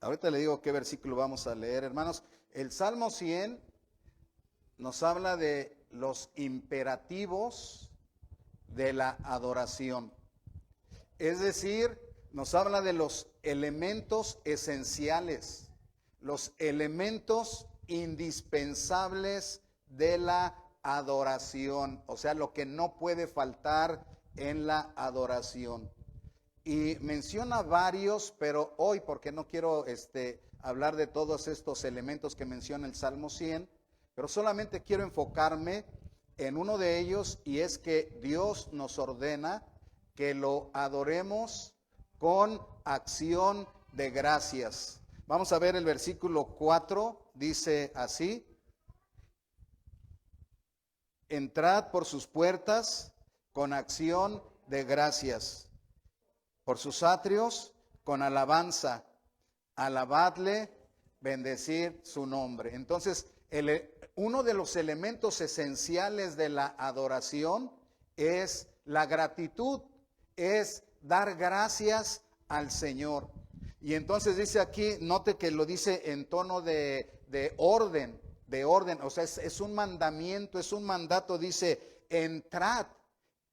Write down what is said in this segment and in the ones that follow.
Ahorita le digo qué versículo vamos a leer, hermanos. El Salmo 100 nos habla de los imperativos de la adoración. Es decir, nos habla de los elementos esenciales, los elementos indispensables de la adoración, o sea, lo que no puede faltar en la adoración. Y menciona varios, pero hoy, porque no quiero hablar de todos estos elementos que menciona el Salmo 100, pero solamente quiero enfocarme en uno de ellos, y es que Dios nos ordena que lo adoremos con acción de gracias. Vamos a ver el versículo 4, dice así: entrad por sus puertas con acción de gracias, por sus atrios con alabanza, alabadle, bendecid su nombre. Entonces, uno de los elementos esenciales de la adoración es la gratitud, es dar gracias al Señor. Y entonces dice aquí, note que lo dice en tono de orden, o sea, es un mandamiento, es un mandato, dice, entrad,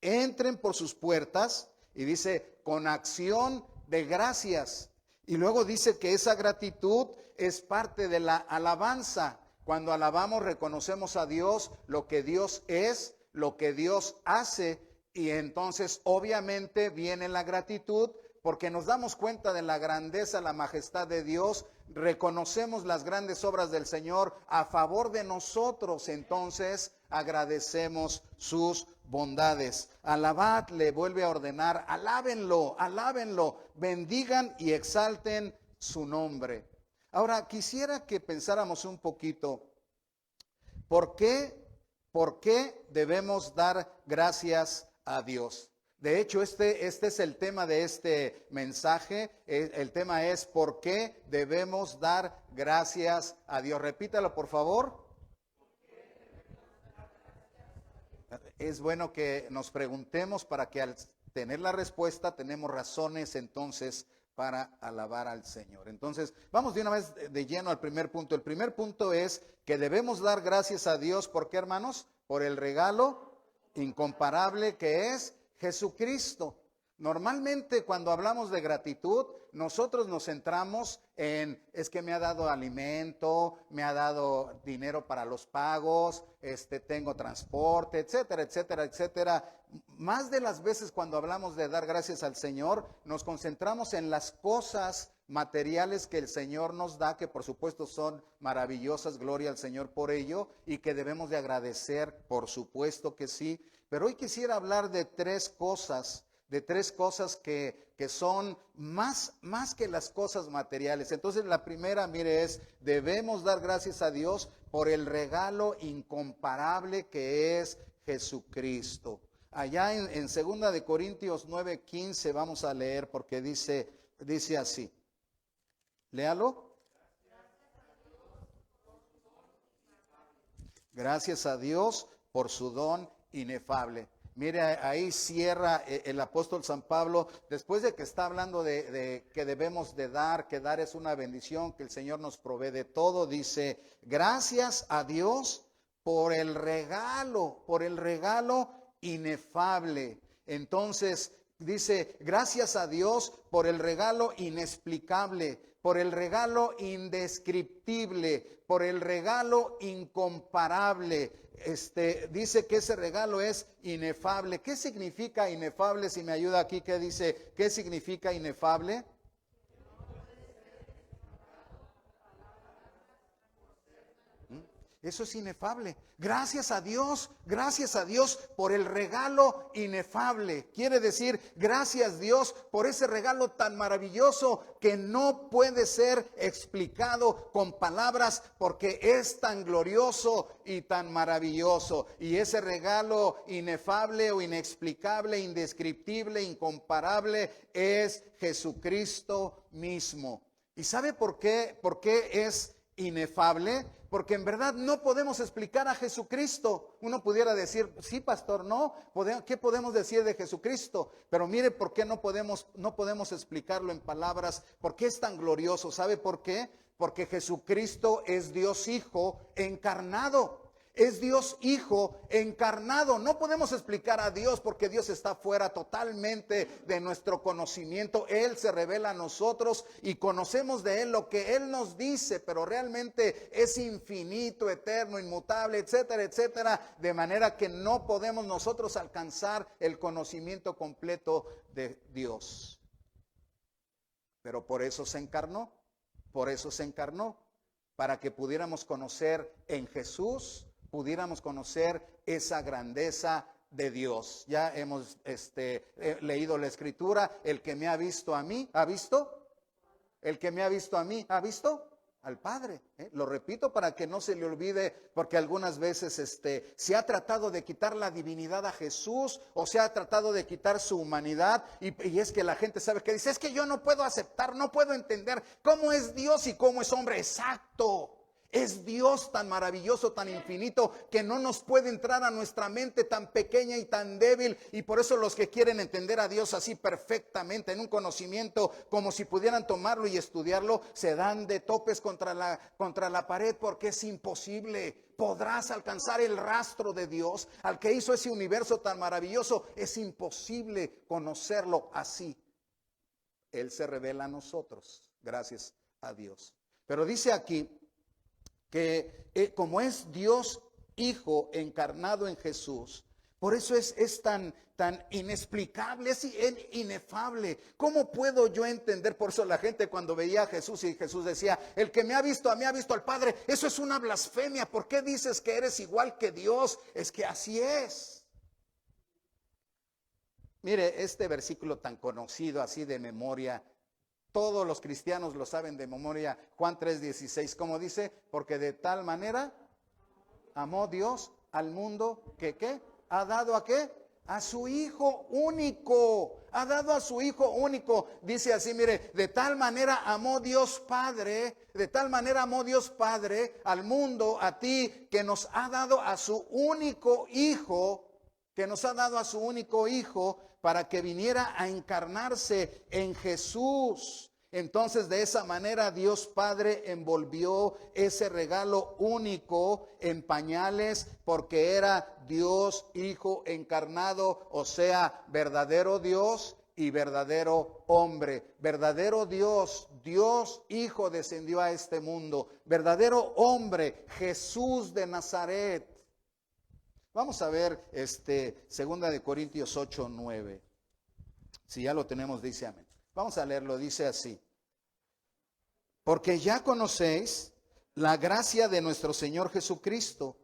entren por sus puertas, y dice, con acción de gracias. Y luego dice que esa gratitud es parte de la alabanza. Cuando alabamos, reconocemos a Dios, lo que Dios es, lo que Dios hace, y entonces obviamente viene la gratitud, porque nos damos cuenta de la grandeza, la majestad de Dios, reconocemos las grandes obras del Señor a favor de nosotros, entonces agradecemos sus bondades. Alabad, le vuelve a ordenar, alábenlo, alábenlo, bendigan y exalten su nombre. Ahora, quisiera que pensáramos un poquito, ¿por qué debemos dar gracias a Dios? De hecho, este es el tema de este mensaje. El tema es ¿por qué debemos dar gracias a Dios? Repítalo, por favor. Es bueno que nos preguntemos para que al tener la respuesta tenemos razones entonces para alabar al Señor. Entonces, vamos de una vez de lleno al primer punto. El primer punto es que debemos dar gracias a Dios. ¿Por qué, hermanos? Por el regalo incomparable que es Jesucristo. Normalmente cuando hablamos de gratitud, nosotros nos centramos en, es que me ha dado alimento, me ha dado dinero para los pagos, tengo transporte, etcétera, etcétera, etcétera. Más de las veces cuando hablamos de dar gracias al Señor, nos concentramos en las cosas materiales que el Señor nos da, que por supuesto son maravillosas, gloria al Señor por ello, y que debemos de agradecer, por supuesto que sí. Pero hoy quisiera hablar de tres cosas que son más que las cosas materiales. Entonces la primera, mire, es debemos dar gracias a Dios por el regalo incomparable que es Jesucristo. Allá en 2 de Corintios 9:15 vamos a leer, porque dice así. Léalo. Gracias a Dios por su don inefable. Mire, ahí cierra el apóstol San Pablo, después de que está hablando de que debemos de dar, que dar es una bendición, que el Señor nos provee de todo, dice, gracias a Dios por el regalo inefable. Entonces, dice, gracias a Dios por el regalo inexplicable, por el regalo indescriptible, por el regalo incomparable. Dice que ese regalo es inefable. ¿Qué significa inefable? Si me ayuda aquí, ¿qué dice? ¿Qué significa inefable? Eso es inefable. Gracias a Dios por el regalo inefable. Quiere decir, gracias Dios por ese regalo tan maravilloso que no puede ser explicado con palabras, porque es tan glorioso y tan maravilloso. Y ese regalo inefable o inexplicable, indescriptible, incomparable es Jesucristo mismo. ¿Y sabe por qué? ¿Por qué es inefable, porque en verdad no podemos explicar a Jesucristo. Uno pudiera decir, sí, pastor, no, ¿qué podemos decir de Jesucristo? Pero mire por qué no podemos explicarlo en palabras, por qué es tan glorioso. ¿Sabe por qué? Porque Jesucristo es Dios Hijo encarnado. Es Dios Hijo encarnado. No podemos explicar a Dios porque Dios está fuera totalmente de nuestro conocimiento. Él se revela a nosotros y conocemos de Él lo que Él nos dice, pero realmente es infinito, eterno, inmutable, etcétera, etcétera. De manera que no podemos nosotros alcanzar el conocimiento completo de Dios. Pero por eso se encarnó, para que pudiéramos conocer en Jesús, pudiéramos conocer esa grandeza de Dios. Ya hemos leído la escritura, el que me ha visto a mí, ¿ha visto? El que me ha visto a mí, ¿ha visto? Al Padre. Lo repito para que no se le olvide, porque algunas veces se ha tratado de quitar la divinidad a Jesús, o se ha tratado de quitar su humanidad, y es que la gente sabe que dice, es que yo no puedo aceptar, no puedo entender cómo es Dios y cómo es hombre. Exacto. Es Dios tan maravilloso, tan infinito, que no nos puede entrar a nuestra mente tan pequeña y tan débil. Y por eso los que quieren entender a Dios así perfectamente, en un conocimiento, como si pudieran tomarlo y estudiarlo, se dan de topes contra la pared, porque es imposible. ¿Podrás alcanzar el rastro de Dios, al que hizo ese universo tan maravilloso? Es imposible conocerlo así. Él se revela a nosotros, gracias a Dios. Pero dice aquí que como es Dios Hijo encarnado en Jesús, por eso es tan inexplicable, es inefable. ¿Cómo puedo yo entender? Por eso la gente cuando veía a Jesús y Jesús decía, el que me ha visto a mí ha visto al Padre, eso es una blasfemia. ¿Por qué dices que eres igual que Dios? Es que así es. Mire, este versículo tan conocido así de memoria, todos los cristianos lo saben de memoria. Juan 3:16, ¿cómo dice? Porque de tal manera amó Dios al mundo que ¿qué? ¿Ha dado a qué? A su Hijo único. Ha dado a su Hijo único. Dice así, mire, de tal manera amó Dios Padre, de tal manera amó Dios Padre al mundo, a ti, que nos ha dado a su único Hijo, para que viniera a encarnarse en Jesús. Entonces, de esa manera Dios Padre envolvió ese regalo único en pañales, porque era Dios Hijo encarnado, o sea, verdadero Dios y verdadero hombre. Verdadero Dios, Dios Hijo descendió a este mundo. Verdadero hombre, Jesús de Nazaret. Vamos a ver 2 Corintios 8:9. Si ya lo tenemos, dice amén. Vamos a leerlo, dice así. Porque ya conocéis la gracia de nuestro Señor Jesucristo,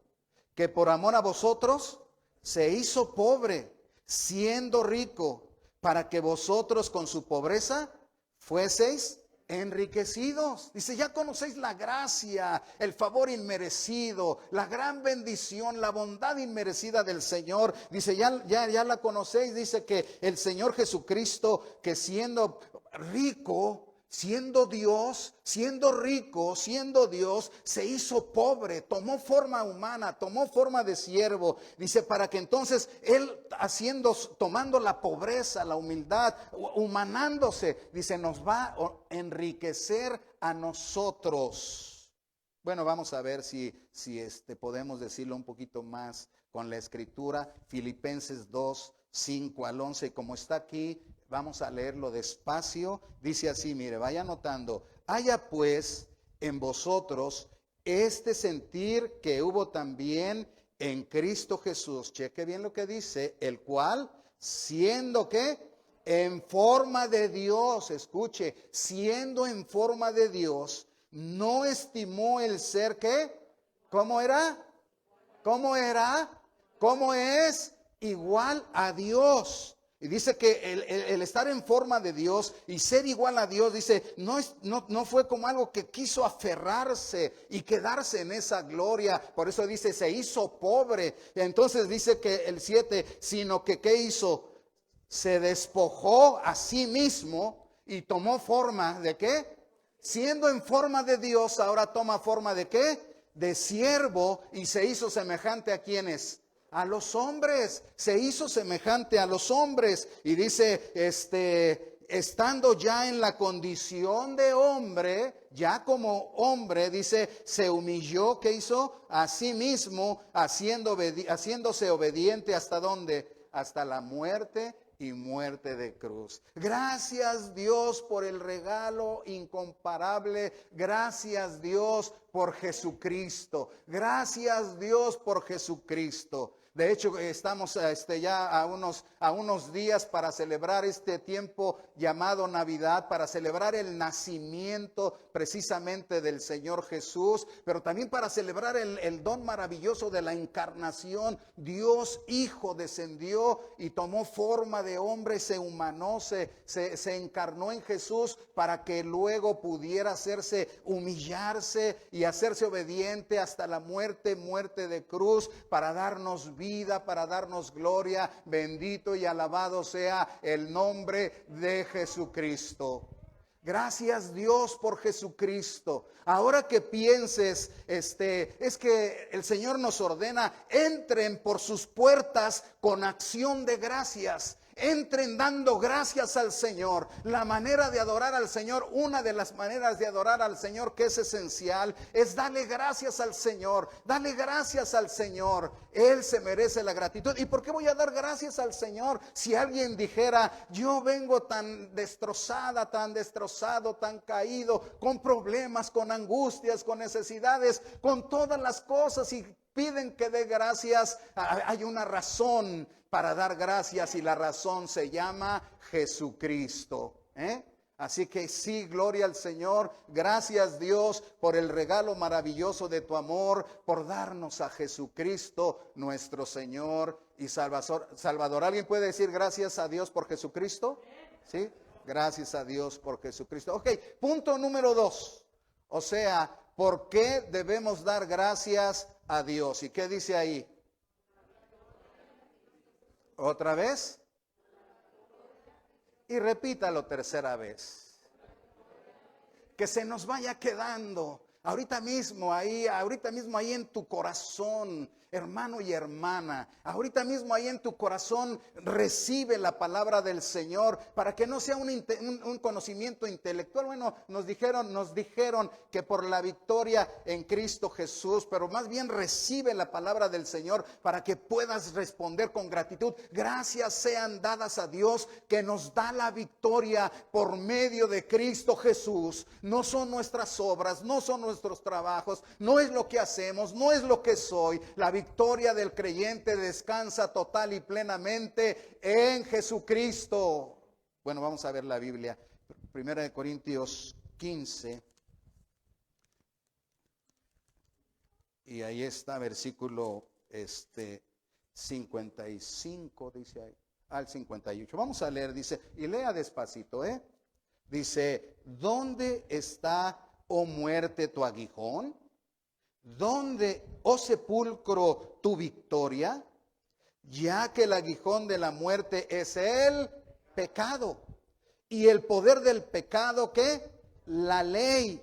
que por amor a vosotros se hizo pobre, siendo rico, para que vosotros con su pobreza fueseis enriquecidos. Dice, ya conocéis la gracia, el favor inmerecido, la gran bendición, la bondad inmerecida del Señor. Dice, ya la conocéis. Dice que el Señor Jesucristo, que siendo rico, siendo Dios, siendo rico, siendo Dios, se hizo pobre, tomó forma humana, tomó forma de siervo. Dice, para que entonces Él tomando la pobreza, la humildad, humanándose, dice, nos va a enriquecer a nosotros. Bueno, vamos a ver si podemos decirlo un poquito más con la escritura. Filipenses 2:5-11, como está aquí. Vamos a leerlo despacio. Dice así, mire, vaya anotando. Haya pues en vosotros este sentir que hubo también en Cristo Jesús. Cheque bien lo que dice. El cual, siendo que en forma de Dios, escuche, siendo en forma de Dios, no estimó el ser que, ¿cómo era? ¿Cómo era? ¿Cómo es? Igual a Dios. Y dice que el estar en forma de Dios y ser igual a Dios, dice, no fue como algo que quiso aferrarse y quedarse en esa gloria. Por eso dice, se hizo pobre. Y entonces dice que el 7, sino que ¿qué hizo? Se despojó a sí mismo y tomó forma ¿de qué? siendo en forma de Dios, ahora toma forma ¿de qué? De siervo, y se hizo semejante ¿a quiénes? A los hombres. Se hizo semejante a los hombres. Y dice, estando ya en la condición de hombre, ya como hombre, dice, se humilló, ¿qué hizo? A sí mismo, haciéndose obediente ¿hasta dónde? Hasta la muerte y muerte de cruz. Gracias Dios por el regalo incomparable. Gracias Dios por Jesucristo. Gracias Dios por Jesucristo. De hecho, estamos ya a unos días para celebrar este tiempo llamado Navidad, para celebrar el nacimiento precisamente del Señor Jesús, pero también para celebrar el don maravilloso de la encarnación. Dios Hijo descendió y tomó forma de hombre, se humanó, se encarnó en Jesús para que luego pudiera humillarse y hacerse obediente hasta la muerte de cruz, para darnos vida, para darnos gloria. Bendito y alabado sea el nombre de Jesucristo. Gracias Dios por Jesucristo. Ahora que pienses, es que el Señor nos ordena, entren por sus puertas con acción de gracias. Entren dando gracias al Señor. La manera de adorar al Señor, una de las maneras de adorar al Señor que es esencial, es darle gracias al Señor. Dale gracias al Señor. Él se merece la gratitud. ¿Y por qué voy a dar gracias al Señor? Si alguien dijera, yo vengo tan destrozada, tan destrozado, tan caído, con problemas, con angustias, con necesidades, con todas las cosas, y piden que dé gracias, hay una razón para dar gracias, y la razón se llama Jesucristo. Así que sí, gloria al Señor. Gracias Dios por el regalo maravilloso de tu amor, por darnos a Jesucristo nuestro Señor y Salvador. ¿Alguien puede decir gracias a Dios por Jesucristo? ¿Sí? Gracias a Dios por Jesucristo. Ok, punto número 2. O sea, ¿por qué debemos dar gracias a Dios? ¿Y qué dice ahí? ¿Otra vez? Y repítalo tercera vez. Que se nos vaya quedando ahorita mismo ahí en tu corazón, hermano y hermana. Ahorita mismo ahí en tu corazón recibe la palabra del Señor, para que no sea un conocimiento intelectual. Bueno, nos dijeron que por la victoria en Cristo Jesús, pero más bien recibe la palabra del Señor para que puedas responder con gratitud. Gracias sean dadas a Dios que nos da la victoria por medio de Cristo Jesús. No son nuestras obras, no son nuestros trabajos, no es lo que hacemos, no es lo que soy. La victoria del creyente descansa total y plenamente en Jesucristo. Bueno, vamos a ver la Biblia. Primera de Corintios 15. Y ahí está, versículo 55, dice ahí, al 58. Vamos a leer, dice, y lea despacito, Dice, ¿dónde está, oh muerte, tu aguijón? ¿Dónde, oh sepulcro, tu victoria? Ya que el aguijón de la muerte es el pecado, y el poder del pecado, ¿qué? La ley.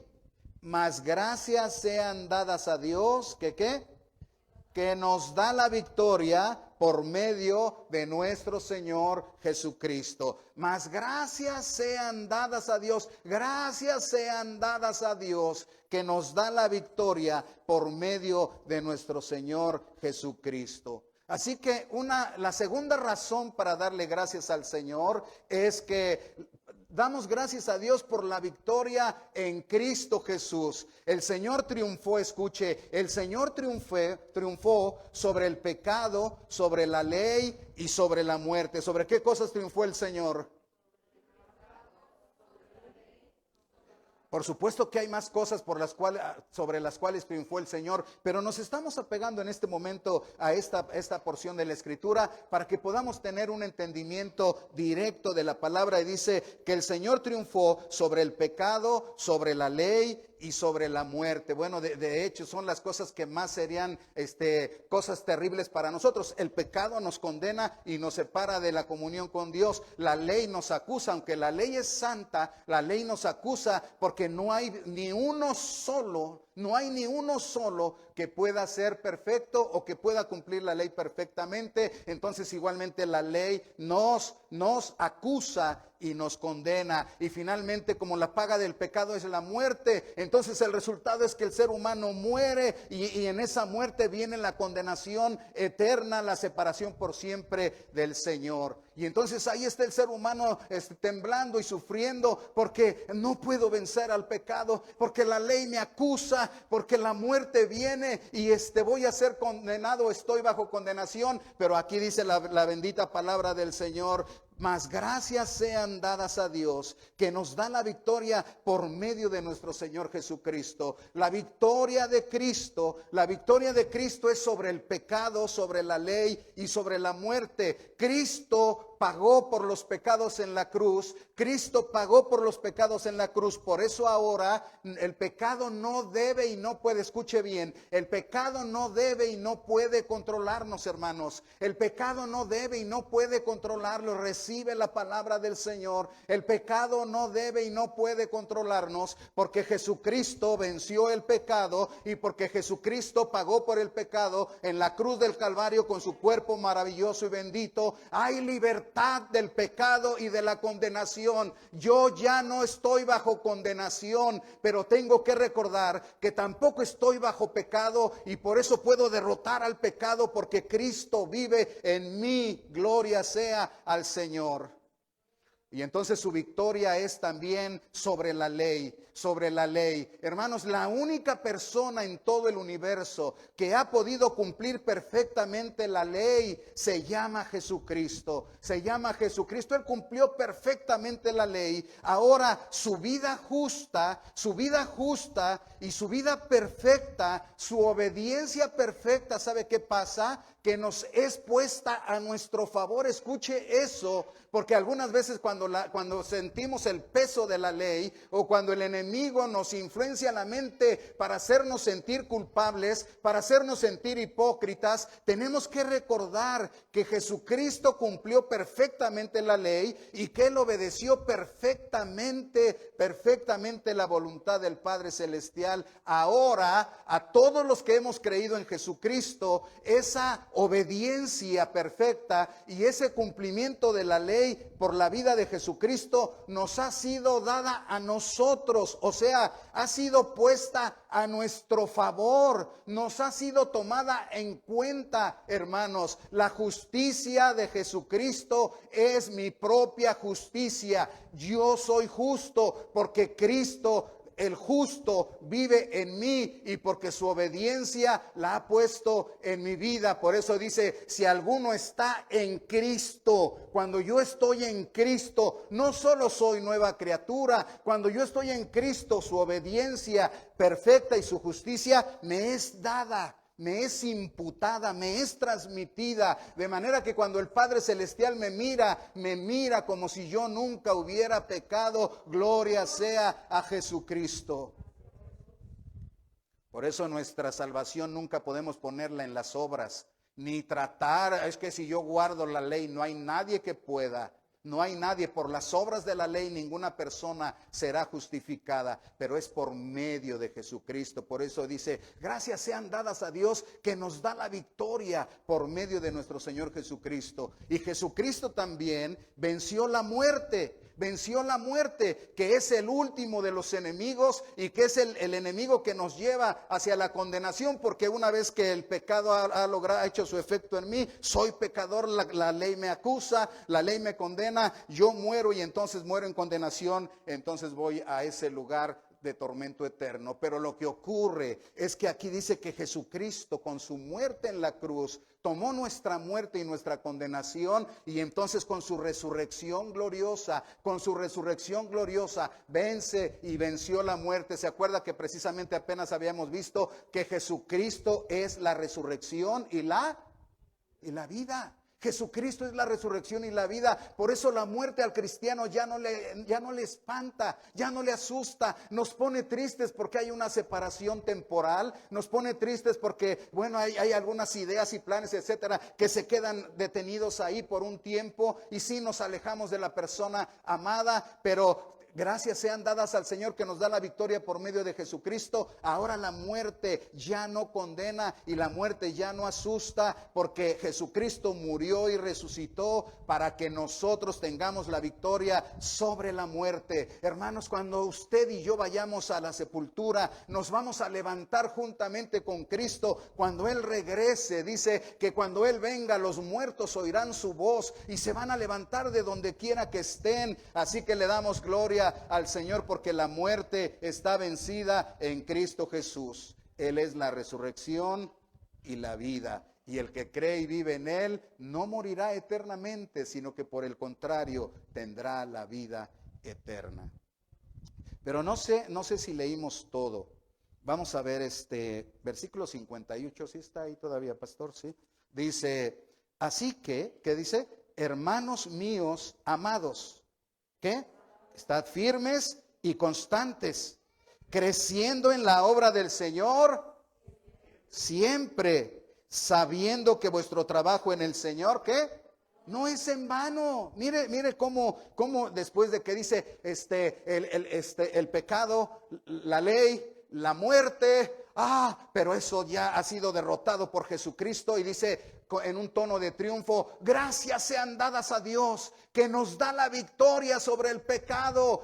Mas gracias sean dadas a Dios, ¿qué? Que nos da la victoria por medio de nuestro Señor Jesucristo. Mas gracias sean dadas a Dios, gracias sean dadas a Dios, que nos da la victoria por medio de nuestro Señor Jesucristo. Así que la segunda razón para darle gracias al Señor es que damos gracias a Dios por la victoria en Cristo Jesús. El Señor triunfó, escuche, el Señor triunfó sobre el pecado, sobre la ley y sobre la muerte. ¿Sobre qué cosas triunfó el Señor? Por supuesto que hay más cosas sobre las cuales triunfó el Señor, pero nos estamos apegando en este momento a esta porción de la Escritura para que podamos tener un entendimiento directo de la palabra. Y dice que el Señor triunfó sobre el pecado, sobre la ley y sobre la muerte. Bueno, de hecho son las cosas que más serían cosas terribles para nosotros. El pecado nos condena y nos separa de la comunión con Dios. La ley nos acusa, aunque la ley es santa, la ley nos acusa porque no hay ni uno solo que pueda ser perfecto o que pueda cumplir la ley perfectamente. Entonces igualmente la ley nos acusa y nos condena. Y finalmente, como la paga del pecado es la muerte, entonces el resultado es que el ser humano muere y en esa muerte viene la condenación eterna, la separación por siempre del Señor. Y entonces ahí está el ser humano temblando y sufriendo porque no puedo vencer al pecado, porque la ley me acusa, porque la muerte viene y voy a ser condenado, estoy bajo condenación. Pero aquí dice la bendita palabra del Señor: mas gracias sean dadas a Dios, que nos da la victoria por medio de nuestro Señor Jesucristo. La victoria de Cristo es sobre el pecado, sobre la ley y sobre la muerte. Cristo pagó por los pecados en la cruz. Cristo pagó por los pecados en la cruz. Por eso ahora el pecado no debe y no puede, escuche bien, el pecado no debe y no puede controlarnos, hermanos. El pecado no debe y no puede controlarlo. Recibe la palabra del Señor. El pecado no debe y no puede controlarnos, porque Jesucristo venció el pecado y porque Jesucristo pagó por el pecado en la cruz del Calvario con su cuerpo maravilloso y bendito. Hay libertad del pecado y de la condenación. Yo ya no estoy bajo condenación, pero tengo que recordar que tampoco estoy bajo pecado y por eso puedo derrotar al pecado, porque Cristo vive en mí. Gloria sea al Señor. Y entonces su victoria es también sobre la ley, sobre la ley. Hermanos, la única persona en todo el universo que ha podido cumplir perfectamente la ley se llama Jesucristo. Se llama Jesucristo. Él cumplió perfectamente la ley. Ahora su vida justa y su vida perfecta, su obediencia perfecta, ¿sabe qué pasa? Que nos es puesta a nuestro favor. Escuche eso, porque algunas veces cuando sentimos el peso de la ley, o cuando el enemigo nos influencia la mente para hacernos sentir culpables, para hacernos sentir hipócritas, tenemos que recordar que Jesucristo cumplió perfectamente la ley y que Él obedeció perfectamente la voluntad del Padre Celestial. Ahora, a todos los que hemos creído en Jesucristo, esa obediencia perfecta y ese cumplimiento de la ley por la vida de Jesucristo nos ha sido dada a nosotros, o sea, ha sido puesta a nuestro favor, nos ha sido tomada en cuenta, hermanos. La justicia de Jesucristo es mi propia justicia. Yo soy justo porque Cristo, el justo, vive en mí y porque su obediencia la ha puesto en mi vida. Por eso dice, si alguno está en Cristo, cuando yo estoy en Cristo, no solo soy nueva criatura, cuando yo estoy en Cristo, su obediencia perfecta y su justicia me es dada, me es imputada, me es transmitida, de manera que cuando el Padre Celestial me mira como si yo nunca hubiera pecado. Gloria sea a Jesucristo. Por eso nuestra salvación nunca podemos ponerla en las obras, ni tratar, es que si yo guardo la ley, no hay nadie que pueda. No hay nadie, por las obras de la ley ninguna persona será justificada, pero es por medio de Jesucristo. Por eso dice, gracias sean dadas a Dios que nos da la victoria por medio de nuestro Señor Jesucristo. Y Jesucristo también venció la muerte, que es el último de los enemigos y que es el enemigo que nos lleva hacia la condenación, porque una vez que el pecado ha hecho su efecto en mí, soy pecador, la ley me acusa, la ley me condena, yo muero y entonces muero en condenación, entonces voy a ese lugar de tormento eterno. Pero lo que ocurre es que aquí dice que Jesucristo, con su muerte en la cruz, tomó nuestra muerte y nuestra condenación, y entonces con su resurrección gloriosa, vence y venció la muerte. ¿Se acuerda que precisamente apenas habíamos visto que Jesucristo es la resurrección y la vida? Jesucristo es la resurrección y la vida. Por eso la muerte al cristiano ya no le espanta, ya no le asusta. Nos pone tristes porque hay una separación temporal. Nos pone tristes porque, bueno, hay algunas ideas y planes, etcétera, que se quedan detenidos ahí por un tiempo. Y sí nos alejamos de la persona amada, pero gracias sean dadas al Señor que nos da la victoria por medio de Jesucristo. Ahora la muerte ya no condena y la muerte ya no asusta, porque Jesucristo murió y resucitó para que nosotros tengamos la victoria sobre la muerte. Hermanos, cuando usted y yo vayamos a la sepultura, nos vamos a levantar juntamente con Cristo. Cuando Él regrese, dice que cuando Él venga, los muertos oirán su voz y se van a levantar de donde quiera que estén. Así que le damos gloria al Señor porque la muerte está vencida en Cristo Jesús. Él es la resurrección y la vida. Y el que cree y vive en Él no morirá eternamente, sino que por el contrario tendrá la vida eterna. Pero no sé si leímos todo. Vamos a ver versículo 58, ¿sí está ahí todavía, pastor? Sí. Dice, así que, ¿qué dice? Hermanos míos amados, ¿qué? Estad firmes y constantes, creciendo en la obra del Señor, siempre sabiendo que vuestro trabajo en el Señor, ¿qué? No es en vano. Mire cómo después de que dice el pecado, la ley, la muerte, pero eso ya ha sido derrotado por Jesucristo, y dice en un tono de triunfo, gracias sean dadas a Dios que nos da la victoria sobre el pecado,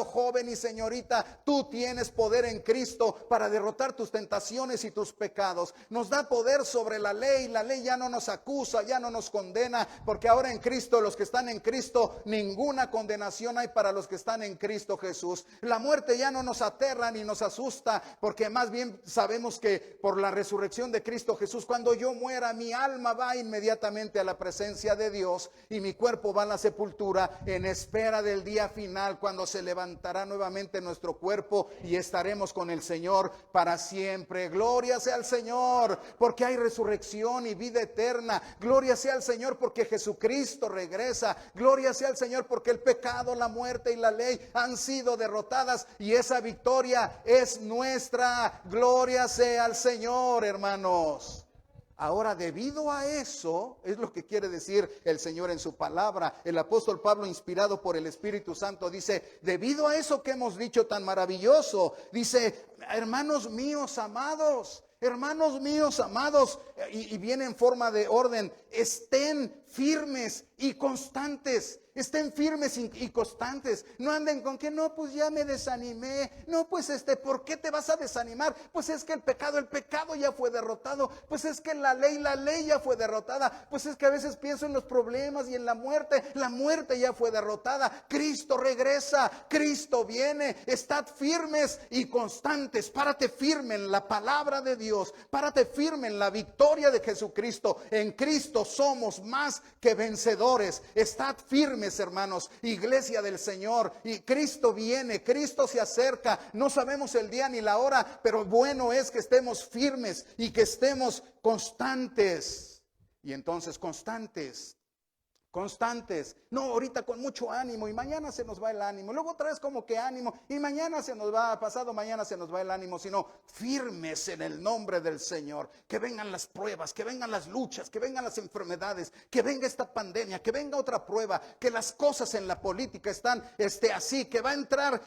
joven y señorita. Tú tienes poder en Cristo para derrotar tus tentaciones y tus pecados. Nos da poder sobre la ley ya no nos acusa, ya no nos condena, porque ahora en Cristo, los que están en Cristo, ninguna condenación hay para los que están en Cristo Jesús. La muerte ya no nos aterra ni nos asusta, porque más bien sabemos que por la resurrección de Cristo Jesús, cuando yo muera, mi alma va inmediatamente a la presencia de Dios y mi cuerpo va a la sepultura en espera del día final, cuando se levantará nuevamente nuestro cuerpo y estaremos con el Señor para siempre. Gloria sea al Señor porque hay resurrección y vida eterna. Gloria sea al Señor porque Jesucristo regresa. Gloria sea al Señor porque el pecado, la muerte y la ley han sido derrotadas y esa victoria es nuestra. Gloria sea al Señor, hermanos. Ahora, debido a eso, es lo que quiere decir el Señor en su palabra. El apóstol Pablo, inspirado por el Espíritu Santo, dice, debido a eso que hemos dicho tan maravilloso, dice, hermanos míos amados, y viene en forma de orden, estén firmes y constantes. Estén firmes y constantes. No anden con que no, pues ya me desanimé. No, pues ¿por qué te vas a desanimar? Pues es que el pecado ya fue derrotado. Pues es que la ley ya fue derrotada. Pues es que a veces pienso en los problemas y en la muerte ya fue derrotada. Cristo regresa, Cristo viene. Estad firmes y constantes. Párate firme en la palabra de Dios. Párate firme en la victoria de Jesucristo. En Cristo somos más que vencedores. Estad firmes, hermanos, iglesia del Señor, y Cristo viene, Cristo se acerca. No sabemos el día ni la hora, pero bueno es que estemos firmes y que estemos constantes. Y entonces constantes, no ahorita con mucho ánimo y mañana se nos va el ánimo, luego otra vez como que ánimo y mañana se nos va, pasado mañana se nos va el ánimo, sino firmes en el nombre del Señor. Que vengan las pruebas, que vengan las luchas, que vengan las enfermedades, que venga esta pandemia, que venga otra prueba, que las cosas en la política están así, que va a entrar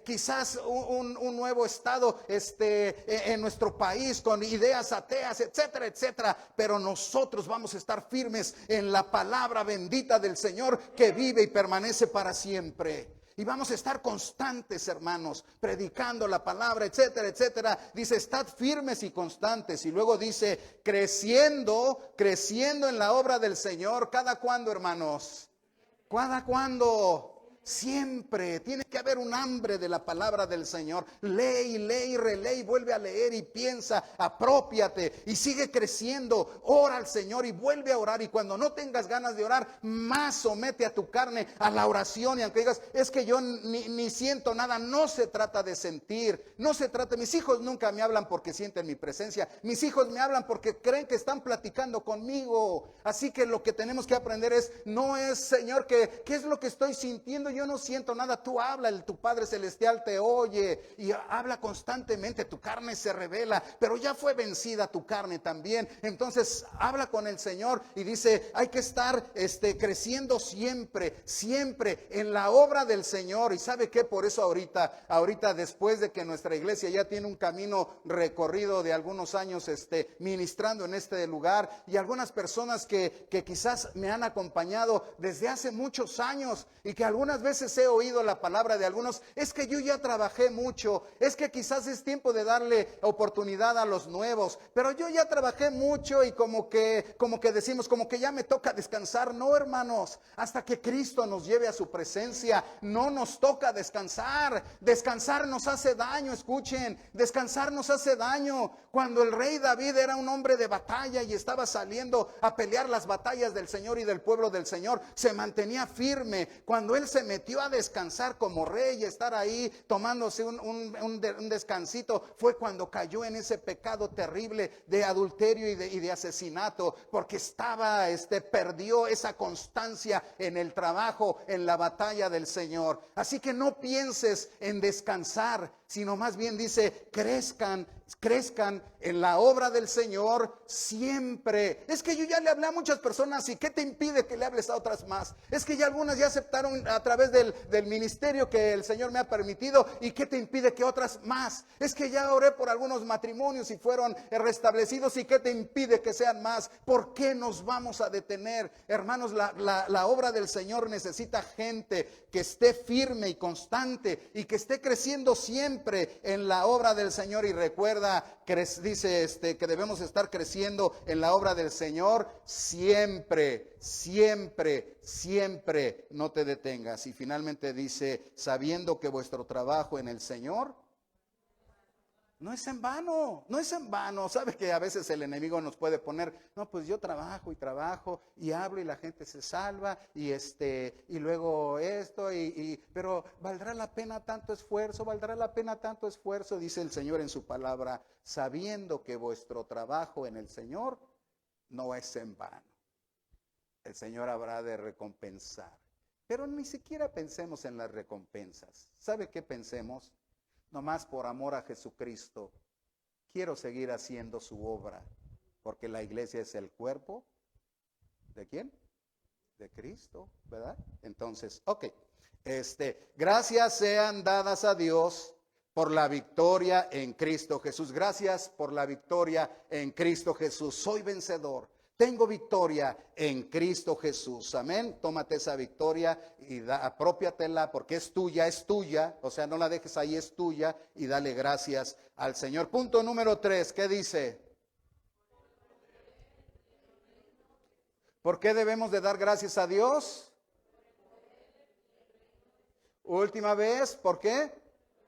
quizás un nuevo estado en nuestro país con ideas ateas, etcétera, etcétera, pero nosotros vamos a estar firmes en la palabra bendita del Señor que vive y permanece para siempre. Y vamos a estar constantes, hermanos, predicando la palabra, etcétera, etcétera. Dice, estad firmes y constantes. Y luego dice, creciendo en la obra del Señor. ¿Cada cuándo, hermanos? ¿Cada cuándo? Siempre tiene que haber un hambre de la palabra del Señor. Lee y relee y vuelve a leer y piensa, apropiate y sigue creciendo. Ora al Señor y vuelve a orar. Y cuando no tengas ganas de orar, más somete a tu carne a la oración. Y aunque digas, es que yo ni siento nada, no se trata de sentir, no se trata. Mis hijos nunca me hablan porque sienten mi presencia. Mis hijos me hablan porque creen que están platicando conmigo. Así que lo que tenemos que aprender es, no es, Señor, ¿qué es lo que estoy sintiendo? Yo no siento nada. Tú habla, tu Padre Celestial te oye y habla constantemente. Tu carne se revela, pero ya fue vencida tu carne también. Entonces habla con el Señor y dice, hay que estar creciendo siempre en la obra del Señor. Y ¿sabe qué? Por eso ahorita después de que nuestra iglesia ya tiene un camino recorrido de algunos años ministrando en este lugar, y algunas personas que quizás me han acompañado desde hace muchos años y que algunas veces he oído la palabra de algunos, es que yo ya trabajé mucho, es que quizás es tiempo de darle oportunidad a los nuevos, pero yo ya trabajé mucho y como que decimos, como que ya me toca descansar. No, hermanos, hasta que Cristo nos lleve a su presencia, no nos toca descansar. Descansar nos hace daño, escuchen, descansar nos hace daño. Cuando el rey David era un hombre de batalla y estaba saliendo a pelear las batallas del Señor y del pueblo del Señor, se mantenía firme. Cuando él se metió a descansar como rey y estar ahí tomándose un descansito, fue cuando cayó en ese pecado terrible de adulterio y de asesinato, porque perdió esa constancia en el trabajo, en la batalla del Señor. Así que no pienses en descansar, sino más bien dice, crezcan en la obra del Señor siempre. Es que yo ya le hablé a muchas personas, ¿y qué te impide que le hables a otras más? Es que ya algunas ya aceptaron a través del ministerio que el Señor me ha permitido, ¿y qué te impide que otras más? Es que ya oré por algunos matrimonios y fueron restablecidos, ¿y qué te impide que sean más? ¿Por qué nos vamos a detener? Hermanos, la obra del Señor necesita gente que esté firme y constante y que esté creciendo siempre en la obra del Señor. Y recuerda, dice que debemos estar creciendo en la obra del Señor siempre, no te detengas. Y finalmente dice, sabiendo que vuestro trabajo en el Señor no es en vano, no es en vano. ¿Sabe que a veces el enemigo nos puede poner, no, pues yo trabajo y hablo y la gente se salva y luego esto pero ¿valdrá la pena tanto esfuerzo? ¿Valdrá la pena tanto esfuerzo? Dice el Señor en su palabra, sabiendo que vuestro trabajo en el Señor no es en vano. El Señor habrá de recompensar, pero ni siquiera pensemos en las recompensas. ¿Sabe qué pensemos? Nomás por amor a Jesucristo, quiero seguir haciendo su obra, porque la iglesia es el cuerpo, ¿de quién? De Cristo, ¿verdad? Entonces, gracias sean dadas a Dios por la victoria en Cristo Jesús. Gracias por la victoria en Cristo Jesús. Soy vencedor. Tengo victoria en Cristo Jesús. Amén. Tómate esa victoria y aprópiatela porque es tuya. O sea, no la dejes ahí, es tuya, y dale gracias al Señor. Punto número 3, ¿qué dice? ¿Por qué debemos de dar gracias a Dios? Última vez, ¿por qué?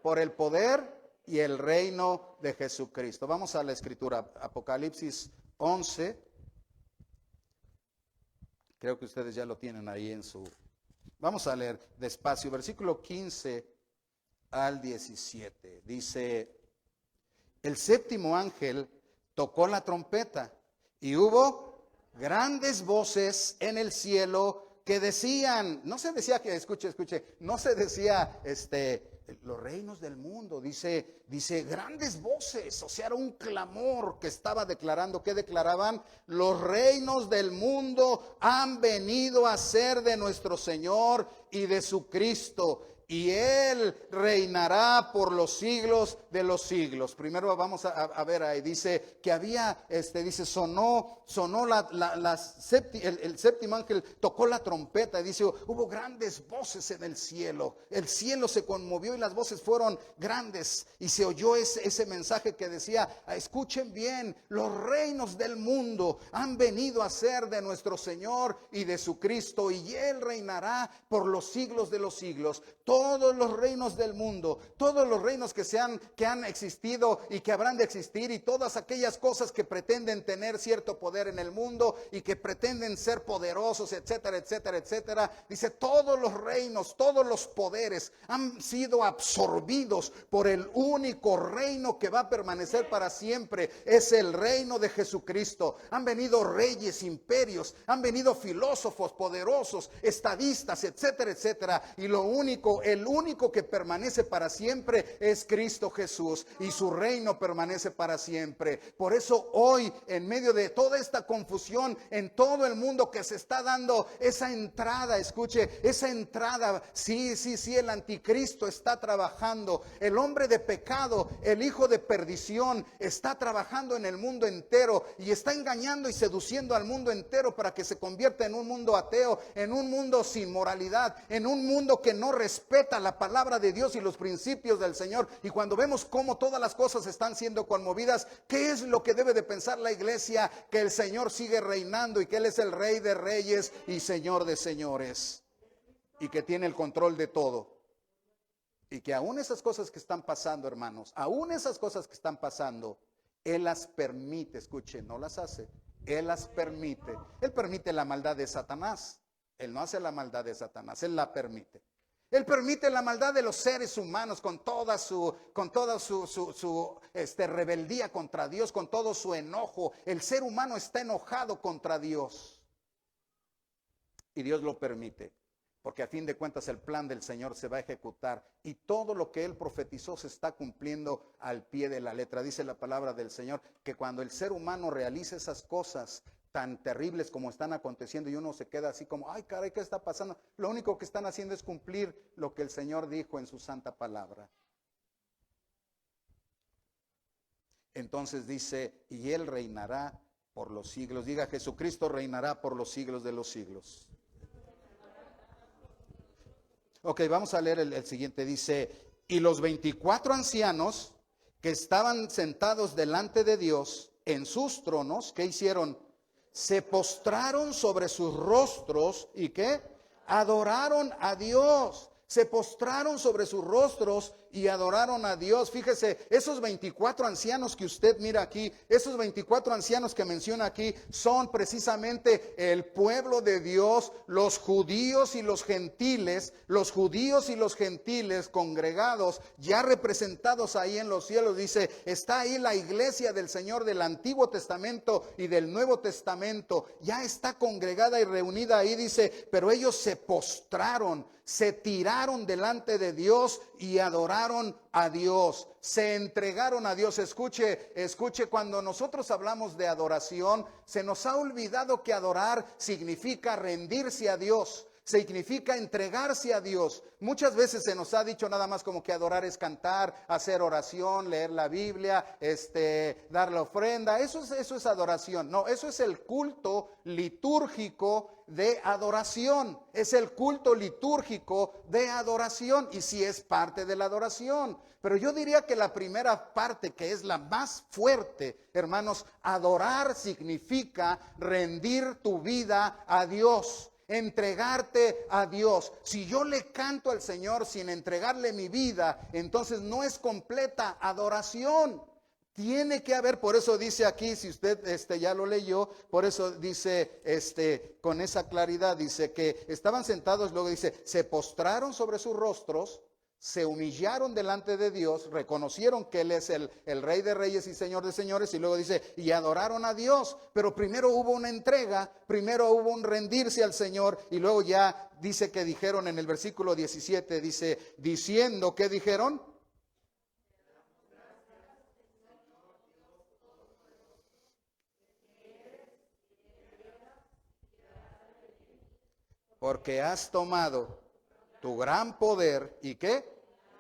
Por el poder y el reino de Jesucristo. Vamos a la escritura, Apocalipsis 11. Creo que ustedes ya lo tienen ahí en su... Vamos a leer despacio, versículo 15 al 17. Dice, el séptimo ángel tocó la trompeta y hubo grandes voces en el cielo que decían, no se decía que, escuche, no se decía los reinos del mundo, dice grandes voces, o sea, era un clamor que estaba declarando. ¿Qué declaraban? Los reinos del mundo han venido a ser de nuestro Señor y de su Cristo, y Él reinará por los siglos de los siglos. Primero vamos a ver ahí, dice que había, dice, sonó el séptimo ángel tocó la trompeta, y dice, hubo grandes voces en el cielo se conmovió y las voces fueron grandes, y se oyó ese mensaje que decía, escuchen bien, los reinos del mundo han venido a ser de nuestro Señor y de su Cristo, y Él reinará por los siglos de los siglos. Todos los reinos del mundo, todos los reinos que han existido y que habrán de existir, y todas aquellas cosas que pretenden tener cierto poder en el mundo y que pretenden ser poderosos, etcétera, etcétera, etcétera. Dice, todos los reinos, todos los poderes han sido absorbidos por el único reino que va a permanecer para siempre. Es el reino de Jesucristo. Han venido reyes, imperios, han venido filósofos poderosos, estadistas, etcétera, etcétera. Y el único que permanece para siempre es Cristo Jesús, y su reino permanece para siempre. Por eso hoy, en medio de toda esta confusión en todo el mundo que se está dando esa entrada, escuche, esa entrada, sí, el anticristo está trabajando, el hombre de pecado, el hijo de perdición está trabajando en el mundo entero y está engañando y seduciendo al mundo entero para que se convierta en un mundo ateo, en un mundo sin moralidad, en un mundo que no respeta la palabra de Dios y los principios del Señor. Y cuando vemos cómo todas las cosas están siendo conmovidas, ¿qué es lo que debe de pensar la iglesia? Que el Señor sigue reinando y que Él es el Rey de reyes y Señor de señores, y que tiene el control de todo. Y que aún esas cosas que están pasando, hermanos, aún esas cosas que están pasando, Él las permite, escuchen, no las hace, Él las permite. Él permite la maldad de Satanás. Él no hace la maldad de Satanás, Él la permite. Él permite la maldad de los seres humanos con toda su rebeldía contra Dios, con todo su enojo. El ser humano está enojado contra Dios. Y Dios lo permite, porque a fin de cuentas el plan del Señor se va a ejecutar y todo lo que Él profetizó se está cumpliendo al pie de la letra. Dice la palabra del Señor que cuando el ser humano realiza esas cosas tan terribles como están aconteciendo y uno se queda así como, ay caray, ¿qué está pasando? Lo único que están haciendo es cumplir lo que el Señor dijo en su santa palabra. Entonces dice, y Él reinará por los siglos. Diga, Jesucristo reinará por los siglos de los siglos. Ok, vamos a leer el siguiente. Dice, y los 24 ancianos que estaban sentados delante de Dios en sus tronos, ¿qué hicieron? Se postraron sobre sus rostros y ¿qué? Adoraron a Dios. Se postraron sobre sus rostros y adoraron a Dios. Fíjese, esos 24 ancianos que usted mira aquí, esos 24 ancianos que menciona aquí, son precisamente el pueblo de Dios, los judíos y los gentiles congregados, ya representados ahí en los cielos. Dice, está ahí la iglesia del Señor del Antiguo Testamento y del Nuevo Testamento, ya está congregada y reunida ahí. Dice, pero ellos se postraron, se tiraron delante de Dios y adoraron a Dios, se entregaron a Dios. Escuche, cuando nosotros hablamos de adoración, se nos ha olvidado que adorar significa rendirse a Dios, significa entregarse a Dios. Muchas veces se nos ha dicho nada más como que adorar es cantar, hacer oración, leer la Biblia, dar la ofrenda. Eso es adoración. No, eso es el culto litúrgico de adoración. Es el culto litúrgico de adoración y sí es parte de la adoración. Pero yo diría que la primera parte, que es la más fuerte, hermanos, adorar significa rendir tu vida a Dios, entregarte a Dios. Si yo le canto al Señor sin entregarle mi vida, entonces no es completa adoración. Tiene que haber, por eso dice aquí, si usted ya lo leyó, por eso dice con esa claridad, dice que estaban sentados, luego dice, se postraron sobre sus rostros, se humillaron delante de Dios, reconocieron que Él es el Rey de reyes y Señor de señores, y luego dice, y adoraron a Dios. Pero primero hubo una entrega, primero hubo un rendirse al Señor, y luego ya dice que dijeron en el versículo 17, dice, diciendo, ¿qué dijeron? Porque has tomado tu gran poder, ¿y qué?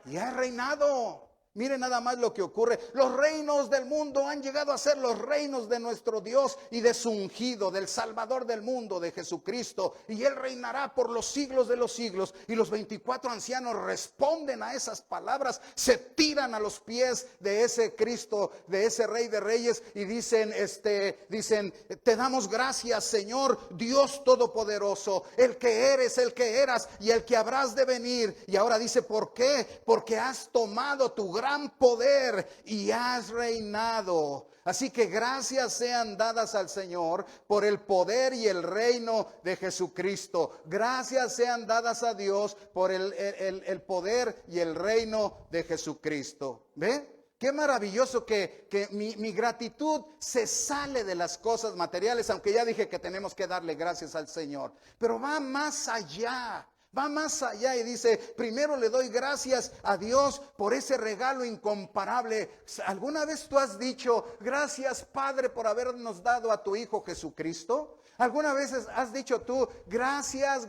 Y has reinado. Miren nada más lo que ocurre. Los reinos del mundo han llegado a ser los reinos de nuestro Dios y de su ungido, del Salvador del mundo, de Jesucristo. Y Él reinará por los siglos de los siglos. Y los 24 ancianos responden a esas palabras, se tiran a los pies de ese Cristo, de ese Rey de Reyes, y dicen, te damos gracias, Señor, Dios Todopoderoso, el que eres, el que eras y el que habrás de venir. Y ahora dice, ¿por qué? Porque has tomado tu gran poder y has reinado. Así que gracias sean dadas al Señor por el poder y el reino de Jesucristo. Gracias sean dadas a Dios por el poder y el reino de Jesucristo. ¿Ve? Qué maravilloso que mi gratitud se sale de las cosas materiales, aunque ya dije que tenemos que darle gracias al Señor. Pero va más allá. Va más allá y dice, primero le doy gracias a Dios por ese regalo incomparable. ¿Alguna vez tú has dicho, gracias Padre por habernos dado a tu Hijo Jesucristo? ¿Alguna vez has dicho tú, gracias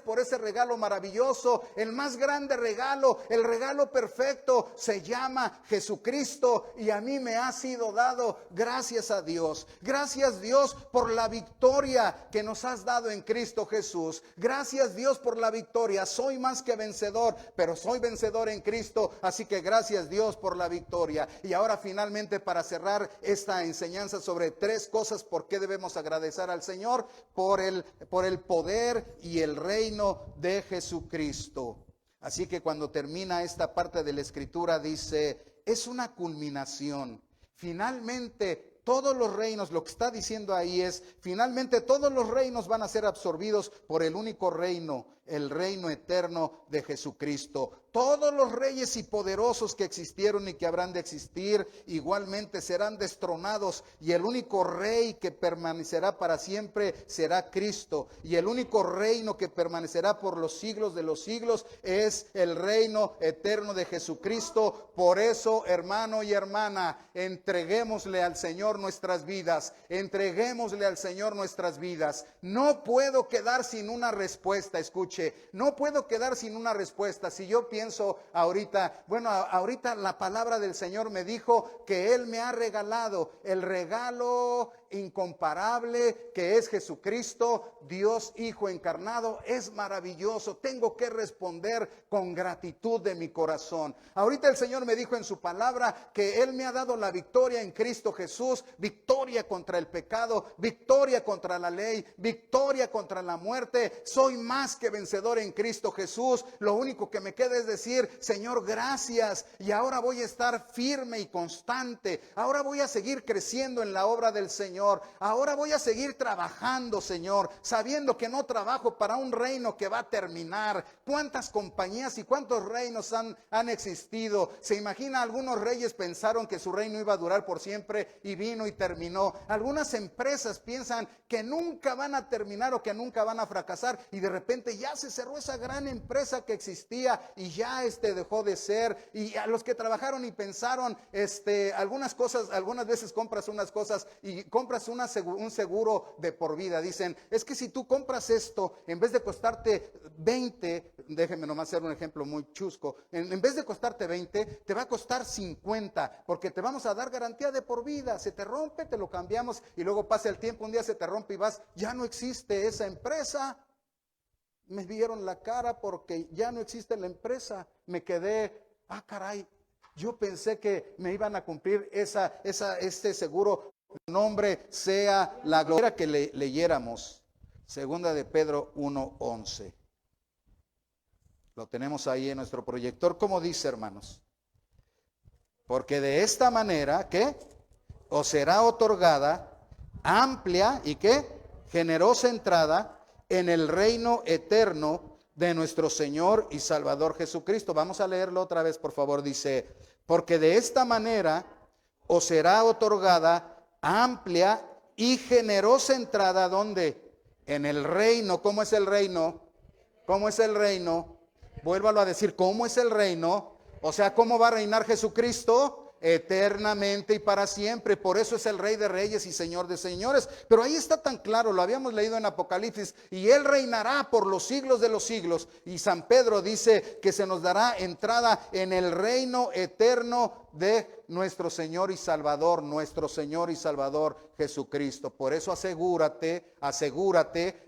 por ese regalo maravilloso, el más grande regalo, el regalo perfecto, se llama Jesucristo y a mí me ha sido dado? Gracias a Dios. Gracias Dios por la victoria que nos has dado en Cristo Jesús. Gracias Dios por la victoria. Soy más que vencedor, pero soy vencedor en Cristo, así que gracias Dios por la victoria. Y ahora finalmente, para cerrar esta enseñanza sobre 3 cosas por qué debemos agradecer al Señor, por el poder y el reino de Jesucristo. Así que cuando termina esta parte de la Escritura dice, es una culminación. Finalmente todos los reinos, lo que está diciendo ahí es, finalmente todos los reinos van a ser absorbidos por el único reino, el reino eterno de Jesucristo. Todos los reyes y poderosos que existieron y que habrán de existir igualmente serán destronados, y el único rey que permanecerá para siempre será Cristo, y el único reino que permanecerá por los siglos de los siglos es el reino eterno de Jesucristo. Por eso, hermano y hermana, entreguémosle al Señor nuestras vidas, entreguémosle al Señor nuestras vidas. No puedo quedar sin una respuesta, escuche, no puedo quedar sin una respuesta. Si yo pienso ahorita, ahorita la palabra del Señor me dijo que Él me ha regalado el regalo incomparable que es Jesucristo, Dios Hijo encarnado. Es maravilloso. Tengo que responder con gratitud de mi corazón. Ahorita el Señor me dijo en su palabra que Él me ha dado la victoria en Cristo Jesús, victoria contra el pecado, victoria contra la ley, victoria contra la muerte. Soy más que vencedor en Cristo Jesús. Lo único que me queda es decir, Señor, gracias. Y ahora voy a estar firme y constante. Ahora voy a seguir creciendo en la obra del Señor. Ahora voy a seguir trabajando, Señor, sabiendo que no trabajo para un reino que va a terminar. ¿Cuántas compañías y cuántos reinos han existido? Se imagina, algunos reyes pensaron que su reino iba a durar por siempre y vino y terminó. Algunas empresas piensan que nunca van a terminar o que nunca van a fracasar, y de repente ya se cerró esa gran empresa que existía y ya dejó de ser. Y a los que trabajaron y pensaron algunas cosas, algunas veces compras unas cosas y compras un seguro de por vida. Dicen, es que si tú compras esto, en vez de costarte 20, déjenme nomás hacer un ejemplo muy chusco, en vez de costarte 20, te va a costar 50, porque te vamos a dar garantía de por vida. Se te rompe, te lo cambiamos, y luego pasa el tiempo, un día se te rompe y vas, ya no existe esa empresa. Me vieron la cara porque ya no existe la empresa. Me quedé, caray, yo pensé que me iban a cumplir este seguro. Nombre sea la gloria. Que leyéramos segunda de Pedro 1:11. Lo tenemos ahí en nuestro proyector. ¿Cómo dice, hermanos? Porque de esta manera, ¿qué? Os será otorgada amplia y ¿qué? Generosa entrada en el reino eterno de nuestro Señor y Salvador Jesucristo. Vamos a leerlo otra vez, por favor. Dice, porque de esta manera os será otorgada amplia y generosa entrada, ¿dónde? En el reino. ¿Cómo es el reino? ¿Cómo es el reino? Vuélvalo a decir, ¿cómo es el reino? O sea, ¿cómo va a reinar Jesucristo? eternamente y para siempre. Por eso es el Rey de Reyes y Señor de Señores. Pero ahí está tan claro, lo habíamos leído en Apocalipsis, y Él reinará por los siglos de los siglos. Y San Pedro dice que se nos dará entrada en el reino eterno de nuestro Señor y Salvador Jesucristo. Por eso asegúrate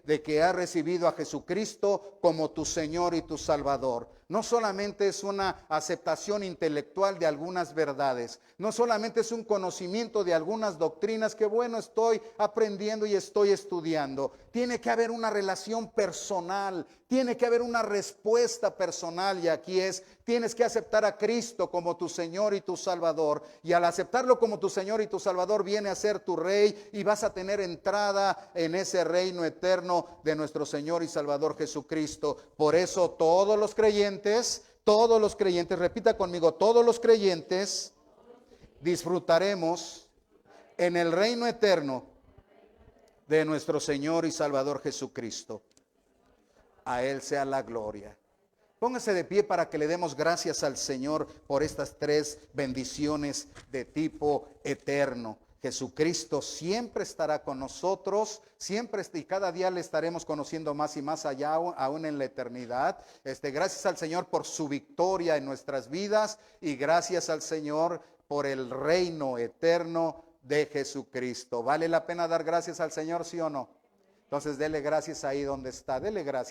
de que has recibido a Jesucristo como tu Señor y tu Salvador. No solamente es una aceptación intelectual de algunas verdades, no solamente es un conocimiento de algunas doctrinas que bueno, estoy aprendiendo y estoy estudiando. Tiene que haber una relación personal, tiene que haber una respuesta personal, y aquí tienes que aceptar a Cristo como tu Señor y tu Salvador, y al aceptarlo como tu Señor y tu Salvador viene a ser tu Rey, y vas a tener entrada en ese reino eterno de nuestro Señor y Salvador Jesucristo. Por eso todos los creyentes, repita conmigo, todos los creyentes disfrutaremos en el reino eterno de nuestro Señor y Salvador Jesucristo. A Él sea la gloria. Póngase de pie para que le demos gracias al Señor por estas tres bendiciones de tipo eterno. Jesucristo siempre estará con nosotros, siempre y cada día le estaremos conociendo más y más allá, aún en la eternidad. Gracias al Señor por su victoria en nuestras vidas, y gracias al Señor por el reino eterno de Jesucristo. ¿Vale la pena dar gracias al Señor, sí o no? Entonces dele gracias ahí donde está, dele gracias.